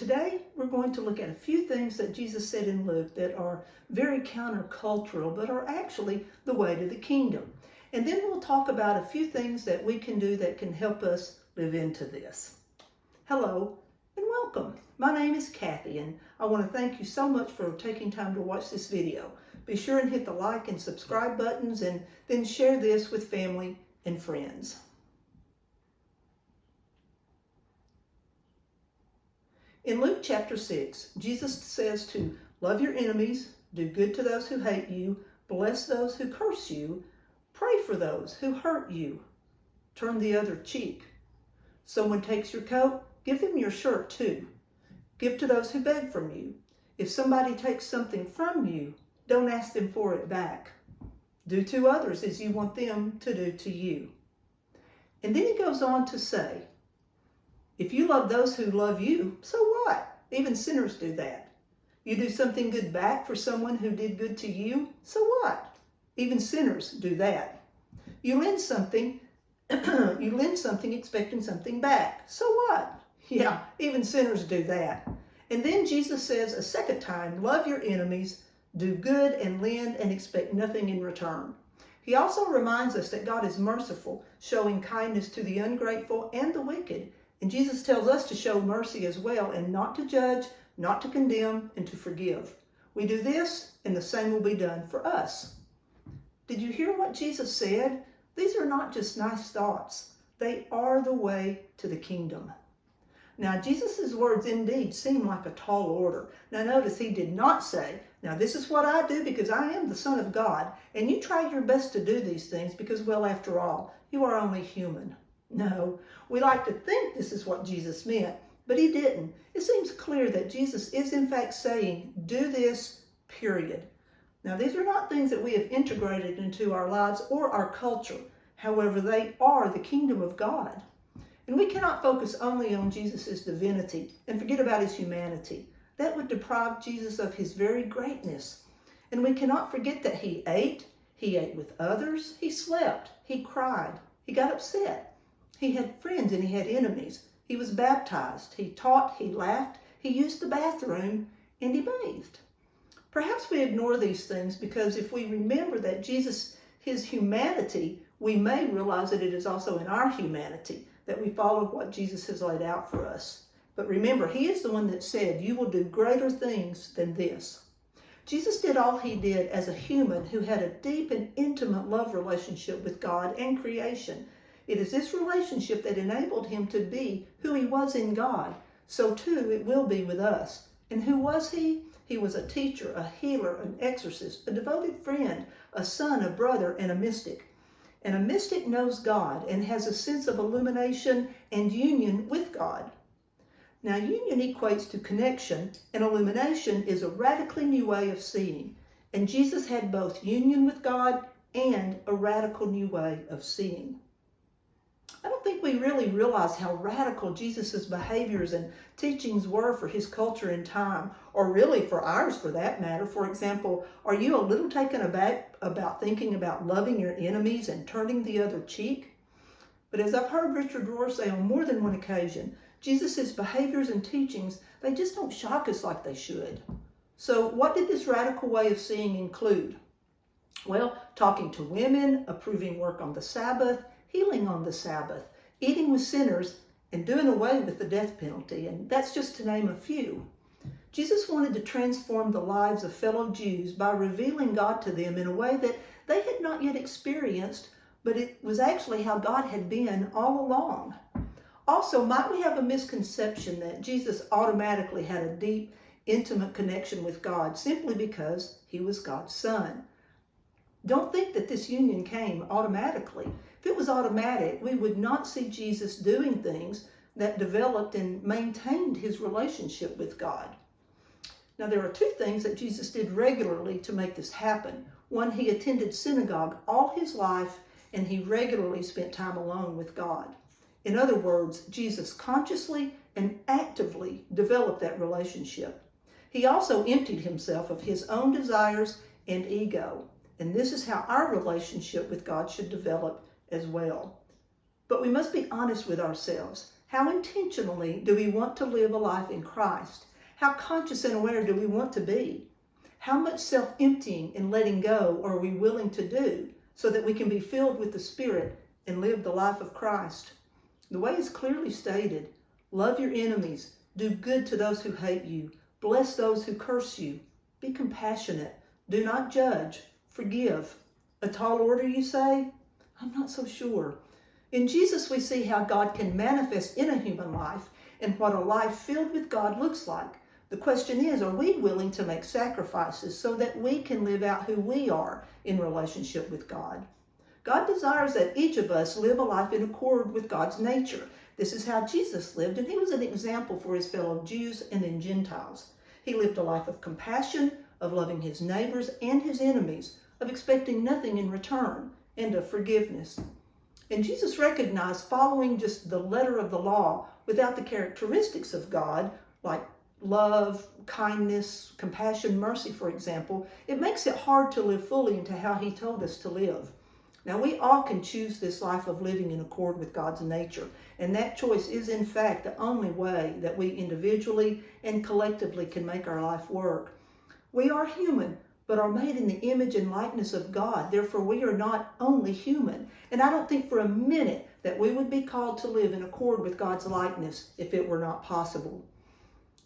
today we're going to look at a few things that Jesus said in Luke that are very countercultural, but are actually the way to the kingdom. And then we'll talk about a few things that we can do that can help us live into this. Hello and welcome. My name is Kathy, and I want to thank you so much for taking time to watch this video. Be sure and hit the like and subscribe buttons, and then share this with family and friends. In Luke chapter 6, Jesus says to love your enemies, do good to those who hate you, bless those who curse you, pray for those who hurt you, turn the other cheek. Someone takes your coat, give them your shirt too. Give to those who beg from you. If somebody takes something from you, don't ask them for it back. Do to others as you want them to do to you. And then he goes on to say, if you love those who love you, so what? Even sinners do that. You do something good back for someone who did good to you, so what? Even sinners do that. You lend something expecting something back, so what? Yeah, even sinners do that. And then Jesus says a second time, love your enemies, do good and lend and expect nothing in return. He also reminds us that God is merciful, showing kindness to the ungrateful and the wicked. And Jesus tells us to show mercy as well, and not to judge, not to condemn, and to forgive. We do this, and the same will be done for us. Did you hear what Jesus said? These are not just nice thoughts. They are the way to the kingdom. Now, Jesus' words indeed seem like a tall order. Now, notice he did not say, now this is what I do because I am the Son of God, and you try your best to do these things because, well, after all, you are only human. No, we like to think this is what Jesus meant, but he didn't. It seems clear that Jesus is in fact saying, do this, period. Now, these are not things that we have integrated into our lives or our culture. However, they are the kingdom of God. And we cannot focus only on Jesus' divinity and forget about his humanity. That would deprive Jesus of his very greatness. And we cannot forget that he ate with others, he slept, he cried, he got upset. He had friends and he had enemies. He was baptized, he taught, he laughed, he used the bathroom, and he bathed. Perhaps we ignore these things because if we remember that Jesus, his humanity, we may realize that it is also in our humanity, that we follow what Jesus has laid out for us. But remember, he is the one that said, you will do greater things than this. Jesus did all he did as a human who had a deep and intimate love relationship with God and creation. It is this relationship that enabled him to be who he was in God. So too it will be with us. And who was he? He was a teacher, a healer, an exorcist, a devoted friend, a son, a brother, and a mystic. And a mystic knows God and has a sense of illumination and union with God. Now, union equates to connection, and illumination is a radically new way of seeing. And Jesus had both union with God and a radical new way of seeing. I don't think we really realize how radical Jesus' behaviors and teachings were for his culture and time, or really for ours for that matter. For example, are you a little taken aback about thinking about loving your enemies and turning the other cheek? But as I've heard Richard Rohr say on more than one occasion, Jesus' behaviors and teachings, they just don't shock us like they should. So what did this radical way of seeing include? Well, talking to women, approving work on the Sabbath, healing on the Sabbath, eating with sinners, and doing away with the death penalty. And that's just to name a few. Jesus wanted to transform the lives of fellow Jews by revealing God to them in a way that they had not yet experienced, but it was actually how God had been all along. Also, might we have a misconception that Jesus automatically had a deep, intimate connection with God simply because he was God's son? Don't think that this union came automatically. If it was automatic, we would not see Jesus doing things that developed and maintained his relationship with God. Now, there are two things that Jesus did regularly to make this happen. One, he attended synagogue all his life, and he regularly spent time alone with God. In other words, Jesus consciously and actively developed that relationship. He also emptied himself of his own desires and ego. And this is how our relationship with God should develop as well. But we must be honest with ourselves. How intentionally do we want to live a life in Christ? How conscious and aware do we want to be? How much self-emptying and letting go are we willing to do so that we can be filled with the Spirit and live the life of Christ? The way is clearly stated. Love your enemies. Do good to those who hate you. Bless those who curse you. Be compassionate. Do not judge. Forgive. A tall order, you say? I'm not so sure. In Jesus, we see how God can manifest in a human life and what a life filled with God looks like. The question is, are we willing to make sacrifices so that we can live out who we are in relationship with God? God desires that each of us live a life in accord with God's nature. This is how Jesus lived, and he was an example for his fellow Jews and then Gentiles. He lived a life of compassion, of loving his neighbors and his enemies, of expecting nothing in return, and of forgiveness. And Jesus recognized following just the letter of the law without the characteristics of God, like love, kindness, compassion, mercy, for example, it makes it hard to live fully into how he told us to live. Now, we all can choose this life of living in accord with God's nature, and that choice is, in fact, the only way that we individually and collectively can make our life work. We are human, but are made in the image and likeness of God. Therefore, we are not only human. And I don't think for a minute that we would be called to live in accord with God's likeness if it were not possible.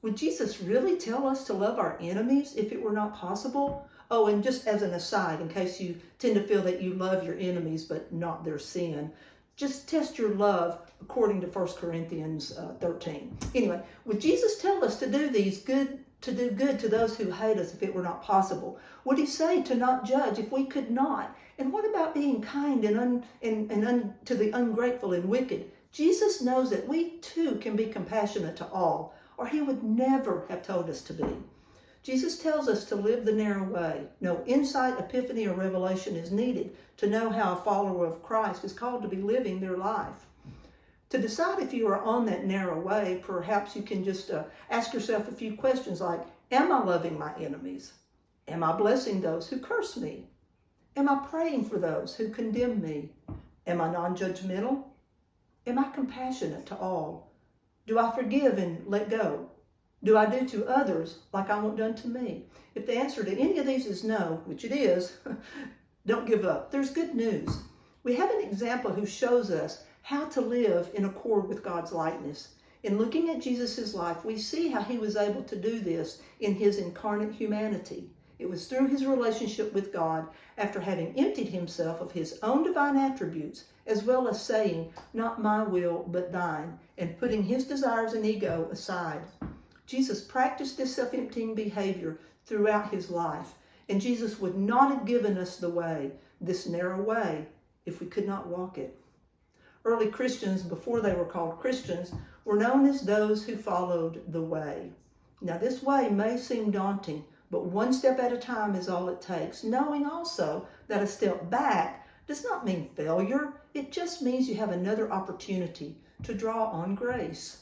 Would Jesus really tell us to love our enemies if it were not possible? Oh, and just as an aside, in case you tend to feel that you love your enemies but not their sin, just test your love according to 1 Corinthians 13. Anyway, would Jesus tell us to do good to those who hate us if it were not possible? Would he say to not judge if we could not? And what about being kind to the ungrateful and wicked? Jesus knows that we too can be compassionate to all, or he would never have told us to be. Jesus tells us to live the narrow way. No insight, epiphany, or revelation is needed to know how a follower of Christ is called to be living their life. To decide if you are on that narrow way, perhaps you can just ask yourself a few questions like, am I loving my enemies? Am I blessing those who curse me? Am I praying for those who condemn me? Am I non-judgmental? Am I compassionate to all? Do I forgive and let go? Do I do to others like I want done to me? If the answer to any of these is no, which it is, don't give up. There's good news. We have an example who shows us how to live in accord with God's likeness. In looking at Jesus' life, we see how he was able to do this in his incarnate humanity. It was through his relationship with God, after having emptied himself of his own divine attributes, as well as saying, not my will, but thine, and putting his desires and ego aside. Jesus practiced this self-emptying behavior throughout his life, and Jesus would not have given us the way, this narrow way, if we could not walk it. Early Christians, before they were called Christians, were known as those who followed the way. Now, this way may seem daunting, but one step at a time is all it takes, knowing also that a step back does not mean failure. It just means you have another opportunity to draw on grace.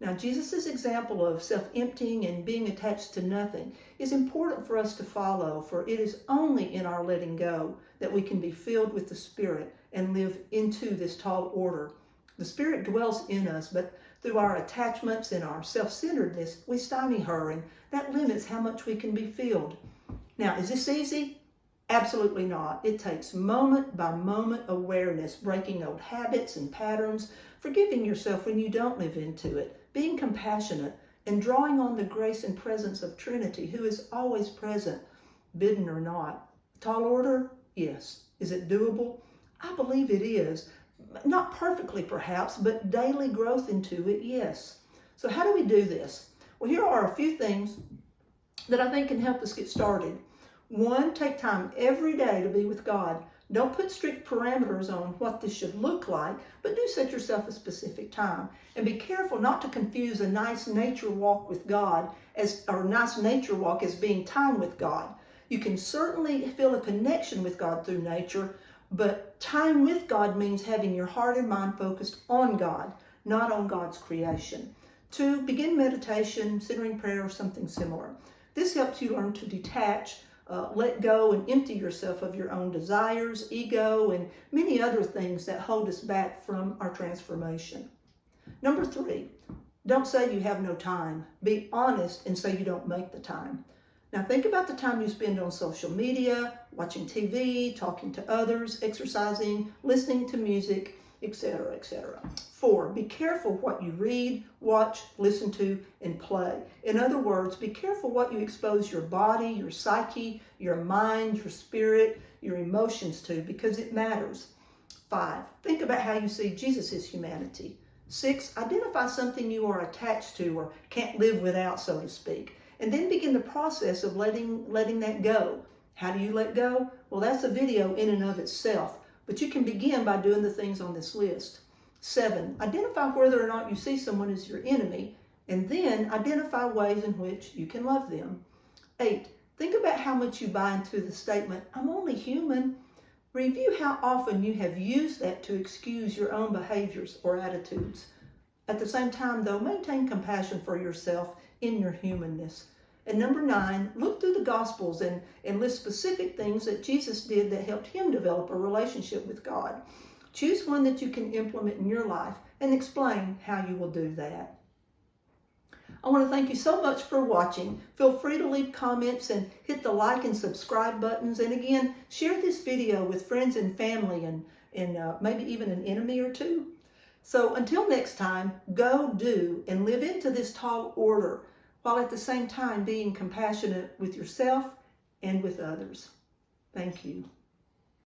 Now, Jesus' example of self-emptying and being attached to nothing is important for us to follow, for it is only in our letting go that we can be filled with the Spirit and live into this tall order. The Spirit dwells in us, but through our attachments and our self-centeredness, we stymie her, and that limits how much we can be filled. Now, is this easy? Absolutely not. It takes moment by moment awareness, breaking old habits and patterns, forgiving yourself when you don't live into it, being compassionate, and drawing on the grace and presence of Trinity, who is always present, bidden or not. Tall order? Yes. Is it doable? I believe it is. Not perfectly, perhaps, but daily growth into it, yes. So how do we do this? Well, here are a few things that I think can help us get started. 1, take time every day to be with God. Don't put strict parameters on what this should look like, but do set yourself a specific time. And be careful not to confuse a nice nature walk with God as being time with God. You can certainly feel a connection with God through nature, but time with God means having your heart and mind focused on God, not on God's creation. 2, begin meditation, centering prayer, or something similar. This helps you learn to detach, let go, and empty yourself of your own desires, ego, and many other things that hold us back from our transformation. Number 3, don't say you have no time. Be honest and say you don't make the time. Now think about the time you spend on social media, watching TV, talking to others, exercising, listening to music, etc., etc. 4, be careful what you read, watch, listen to, and play. In other words, be careful what you expose your body, your psyche, your mind, your spirit, your emotions to, because it matters. 5, think about how you see Jesus' humanity. 6, identify something you are attached to or can't live without, so to speak. And then begin the process of letting that go. How do you let go? Well, that's a video in and of itself, but you can begin by doing the things on this list. 7, identify whether or not you see someone as your enemy, and then identify ways in which you can love them. 8, think about how much you buy into the statement, I'm only human. Review how often you have used that to excuse your own behaviors or attitudes. At the same time, though, maintain compassion for yourself in your humanness. And number 9, look through the Gospels and list specific things that Jesus did that helped him develop a relationship with God. Choose one that you can implement in your life and explain how you will do that. I want to thank you so much for watching. Feel free to leave comments and hit the like and subscribe buttons. And again, share this video with friends and family and maybe even an enemy or two. So until next time, go do and live into this tall order, while at the same time being compassionate with yourself and with others. Thank you.